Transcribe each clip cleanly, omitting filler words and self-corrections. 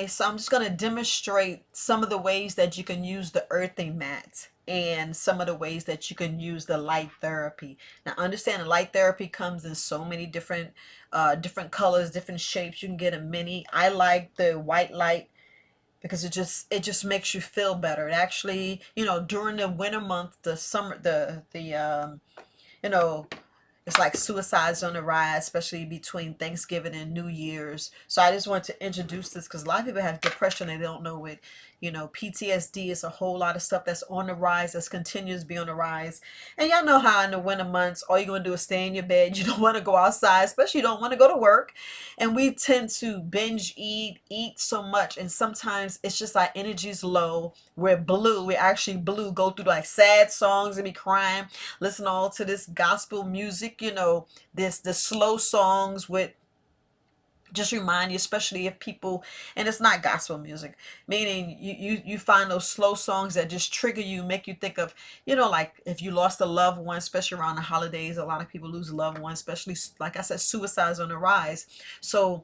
So I'm just gonna demonstrate some of the ways that you can use the earthing mat and some of the ways that you can use the light therapy. Now, understand the light therapy comes in so many different colors, different shapes. You can get a mini. I like the white light because it just makes you feel better. It actually, during the winter month, the summer, the you know it's like suicides on the rise, especially between Thanksgiving and New Year's. So I just want to introduce this because a lot of people have depression and they don't know it. PTSD is a whole lot of stuff that's on the rise, that's continues to be on the rise. And y'all know how in the winter months, all you're going to do is stay in your bed. You don't want to go outside, especially you don't want to go to work. And we tend to binge eat so much. And sometimes it's just our energy's low. We're actually blue, go through like sad songs and be crying, listen all to this gospel music, this the slow songs with just remind you, especially if people, and it's not gospel music, meaning you find those slow songs that just trigger you, make you think of, like if you lost a loved one, especially around the holidays. A lot of people lose loved ones, especially like I said, suicides on the rise. So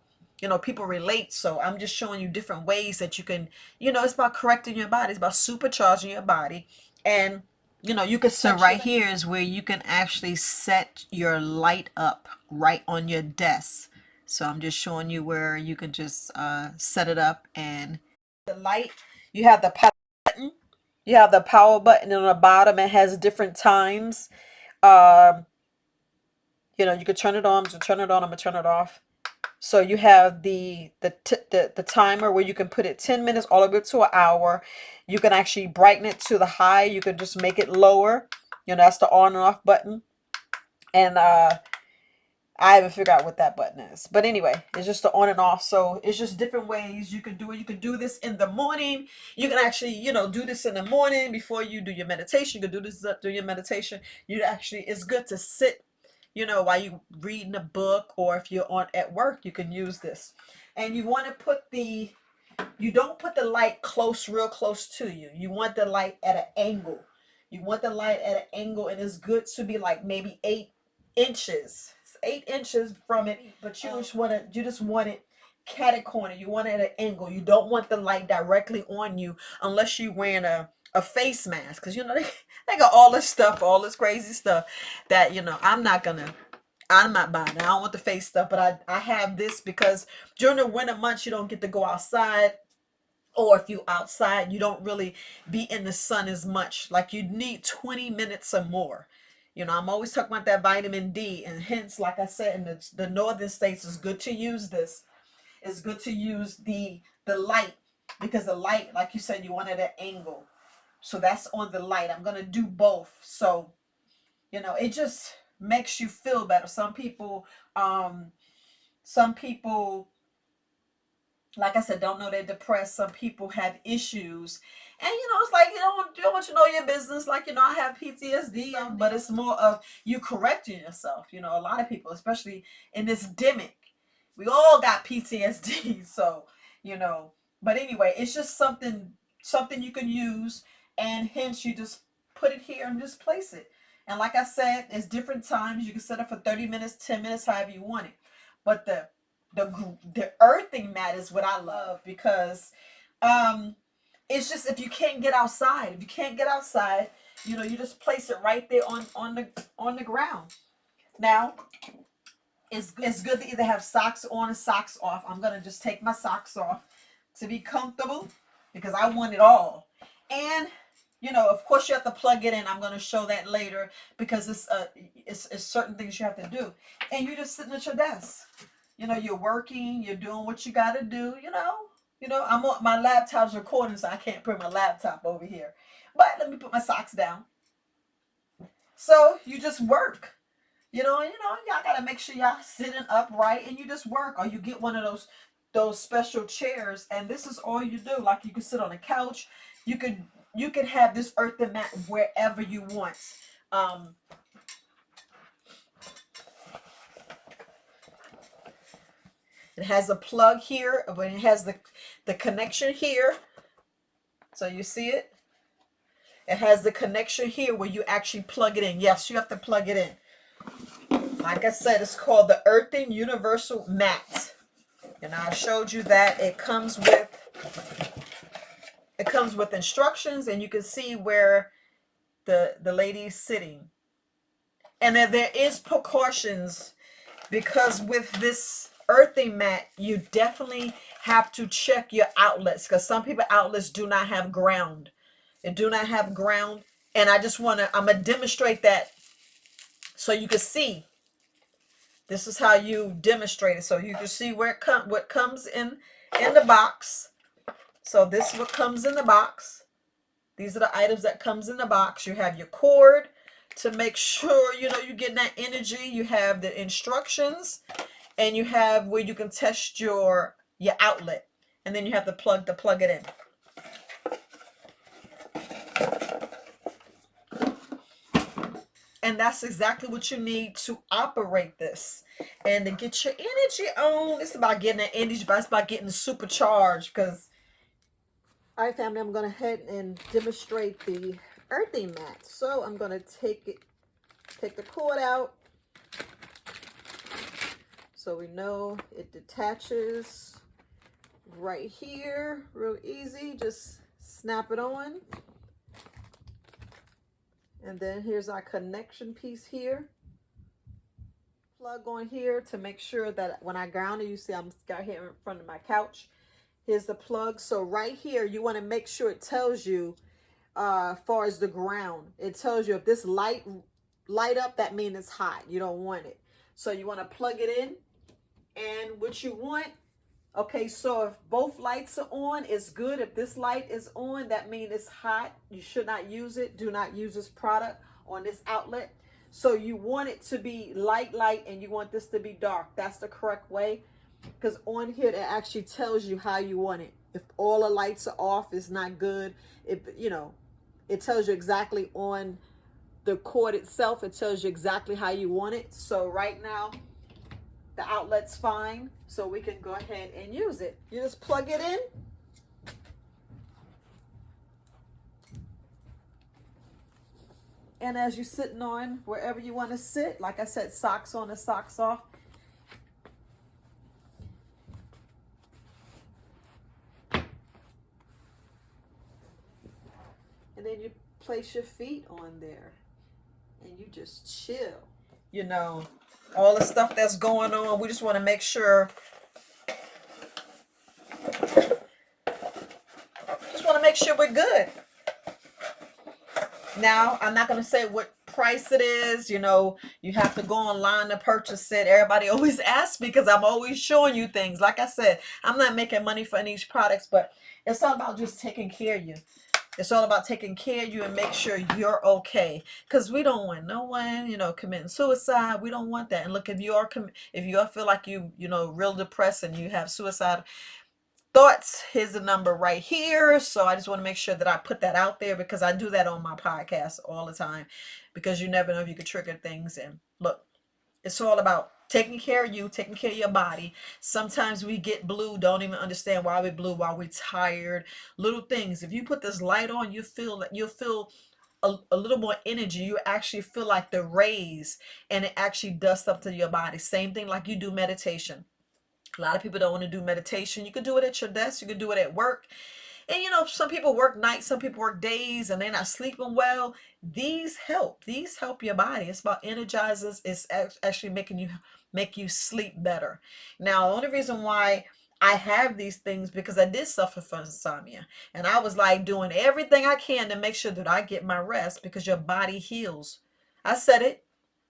people relate. So I'm just showing you different ways that you can, it's about correcting your body, it's about supercharging your body. And you could set right here is where you can actually set your light up right on your desk. So I'm just showing you where you can just set it up. And the light, you have the power button. You have the power button, and on the bottom it has different times. Um, you could turn it on. So turn it on. I'm gonna turn it off. So you have the timer where you can put it 10 minutes all the way up to an hour. You can actually brighten it to the high. You can just make it lower. That's the on and off button. And I haven't figured out what that button is. But anyway, it's just the on and off. So it's just different ways you can do it. You can do this in the morning. You can actually, do this in the morning before you do your meditation. You can do this do your meditation. It's good to sit, while you reading a book, or if you're on at work, you can use this. And you want to you don't put the light real close to you. You want the light at an angle. You want the light at an angle, and it's good to be like maybe 8 inches. 8 inches from it, but you just want it catty corner. You want it at an angle. You don't want the light directly on you unless you're wearing a face mask, because they got all this stuff, all this crazy stuff that I'm not buying it. I don't want the face stuff, but I have this because during the winter months you don't get to go outside, or if you outside you don't really be in the sun as much. Like you need 20 minutes or more. I'm always talking about that vitamin D, and hence, like I said, in the northern states, it's good to use this. It's good to use the light, because the light, like you said, you want it at an angle. So that's on the light. I'm gonna do both. So it just makes you feel better. Some people, like I said, don't know they're depressed. Some people have issues. And it's like you don't want to know your business. Like, I have PTSD, but it's more of you correcting yourself. A lot of people, especially in this demic, we all got PTSD. So, but anyway, it's just something you can use, and hence you just put it here and just place it. And like I said, it's different times. You can set it for 30 minutes, 10 minutes, however you want it. But the earthing mat is what I love, because it's just, if you can't get outside, you just place it right there on the ground. Now it's good to either have socks on or socks off. I'm gonna just take my socks off to be comfortable, because I want it all. And of course you have to plug it in. I'm going to show that later, because it's certain things you have to do. And you're just sitting at your desk. You're working, you're doing what you got to do. I'm on my laptop's recording, so I can't put my laptop over here. But let me put my socks down. So you just work. Y'all got to make sure y'all sitting upright, and you just work, or you get one of those special chairs, and this is all you do. Like, you can sit on a couch. You could have this earthen mat wherever you want. It has a plug here, but it has the connection here. So you see it? It has the connection here where you actually plug it in. Yes, you have to plug it in. Like I said, it's called the Earthen Universal Mat. And I showed you that it comes with It comes with instructions, and you can see where the lady's sitting. And then there is precautions, because with this earthing mat, you definitely have to check your outlets, because some people outlets do not have ground. They do not have ground. And I'm gonna demonstrate that so you can see. This is how you demonstrate it, so you can see where what comes in the box. So this is what comes in the box. These are the items that comes in the box. You have your cord to make sure you're getting that energy. You have the instructions, and you have where you can test your outlet, and then you have the plug to plug it in. And that's exactly what you need to operate this. And to get your energy on, it's about getting that energy, but it's about getting supercharged. Because, all right, family, I'm going to head and demonstrate the earthing mat. So I'm going to take the cord out. So we know it detaches right here, real easy. Just snap it on. And then here's our connection piece here. Plug on here to make sure that when I ground it, you see I'm got here in front of my couch. Here's the plug. So right here, you want to make sure it tells you, as far as the ground, it tells you if this light up, that means it's hot. You don't want it. So you want to plug it in. And what you want, okay, so if both lights are on, it's good. If this light is on, that means it's hot. You should not use it. Do not use this product on this outlet. So you want it to be light, and you want this to be dark. That's the correct way. Because on here, it actually tells you how you want it. If all the lights are off, it's not good. It tells you exactly on the cord itself. It tells you exactly how you want it. So right now, the outlet's fine, so we can go ahead and use it. You just plug it in. And as you're sitting on wherever you want to sit, like I said, socks on and socks off. And then you place your feet on there and you just chill. All the stuff that's going on, we just want to make sure. We're good. Now, I'm not going to say what price it is. You have to go online to purchase it. Everybody always asks me because I'm always showing you things. Like I said, I'm not making money for any of these products, but it's all about just taking care of you. It's all about taking care of you and make sure you're okay. Because we don't want no one, committing suicide. We don't want that. And look, if you feel like you real depressed and you have suicide thoughts, here's the number right here. So I just want to make sure that I put that out there, because I do that on my podcast all the time, because you never know if you could trigger things. And look, it's all about taking care of you, taking care of your body. Sometimes we get blue, don't even understand why we're blue, why we're tired. Little things. If you put this light on, you'll feel a little more energy. You actually feel like the rays, and it actually does something to your body. Same thing like you do meditation. A lot of people don't want to do meditation. You can do it at your desk. You can do it at work. And some people work nights, some people work days, and they're not sleeping well. These help. These help your body. It's about energizers. It's actually make you sleep better. Now, the only reason why I have these things, because I did suffer from insomnia, and I was like doing everything I can to make sure that I get my rest, because your body heals. I said it.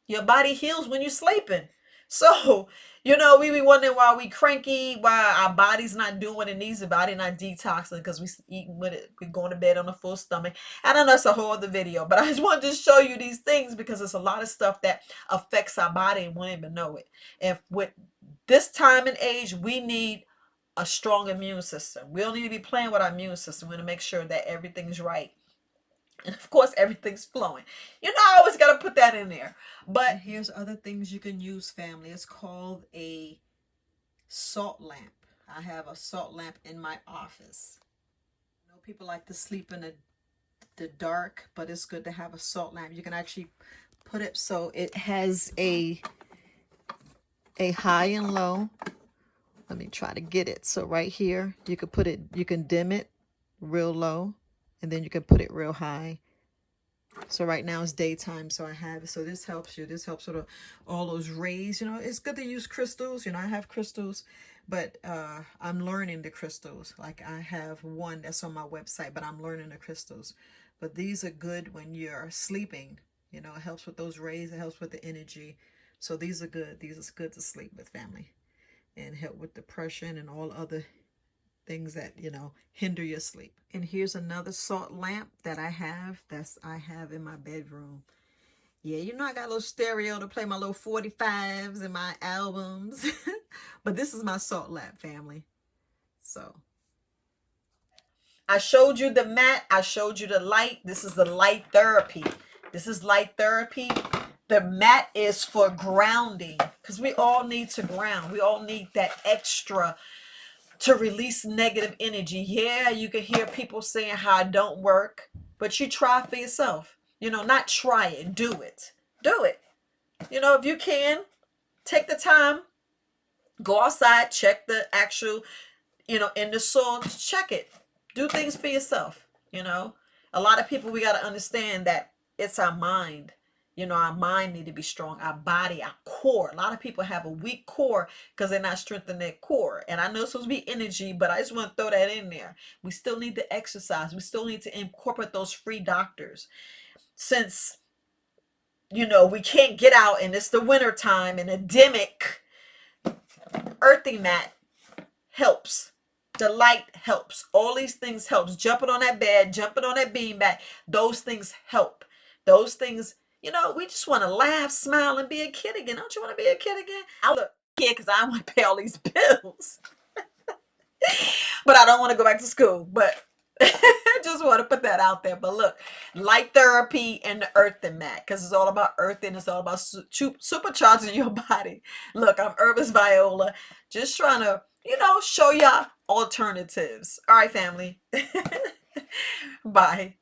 Your body heals when you're sleeping. So, we be wondering why we cranky, why our body's not doing what it needs, the body not detoxing, because we eating with it. We're going to bed on a full stomach. I don't know, it's a whole other video, but I just wanted to show you these things because it's a lot of stuff that affects our body and we don't even know it. And with this time and age, we need a strong immune system. We don't need to be playing with our immune system. We want to make sure that everything's right. And of course, everything's flowing. I always got to put that in there. But here's other things you can use, family. It's called a salt lamp. I have a salt lamp in my office. I know people like to sleep in the dark, but it's good to have a salt lamp. You can actually put it so it has a high and low. Let me try to get it. So right here, you can put it, you can dim it real low, and then you can put it real high. So right now it's daytime, so I have, so this helps you. This helps with all those rays. You know, it's good to use crystals. You know, I have crystals, but I'm learning the crystals. Like I have one that's on my website, but I'm learning the crystals. But these are good when you're sleeping. You know, it helps with those rays. It helps with the energy. So these are good. These are good to sleep with, family, and help with depression and all other things that, you know, hinder your sleep. And here's another salt lamp that I have in my bedroom. Yeah, you know, I got a little stereo to play my little 45s and my albums. But this is my salt lamp, family. So I showed you the mat, I showed you the light. This is the light therapy. This is light therapy. The mat is for grounding, because we all need to ground. We all need that extra to release negative energy. Yeah, you can hear people saying how it don't work, but you try for yourself. You know, not try it, do it. Do it. You know, if you can, take the time, go outside, check the actual, you know, in the soil, check it. Do things for yourself, you know. A lot of people, we got to understand that it's our mind. You know, our mind need to be strong, our body, our core. A lot of people have a weak core because they're not strengthening their core. And I know it's supposed to be energy, but I just want to throw that in there. We still need to exercise. We still need to incorporate those free doctors. Since, you know, we can't get out and it's the winter time and endemic, Earthen Mat helps. The light helps. All these things helps. Jumping on that bed, jumping on that beanbag, those things help. Those things, you know, we just want to laugh, smile, and be a kid again. Don't you want to be a kid again? I look kid because I want to pay all these bills. But I don't want to go back to school. But I just want to put that out there. But look, light therapy and the Earthen Mat, because it's all about earthing. It's all about supercharging your body. Look, I'm Herbis Viola, just trying to, you know, show y'all alternatives. All right, family. Bye.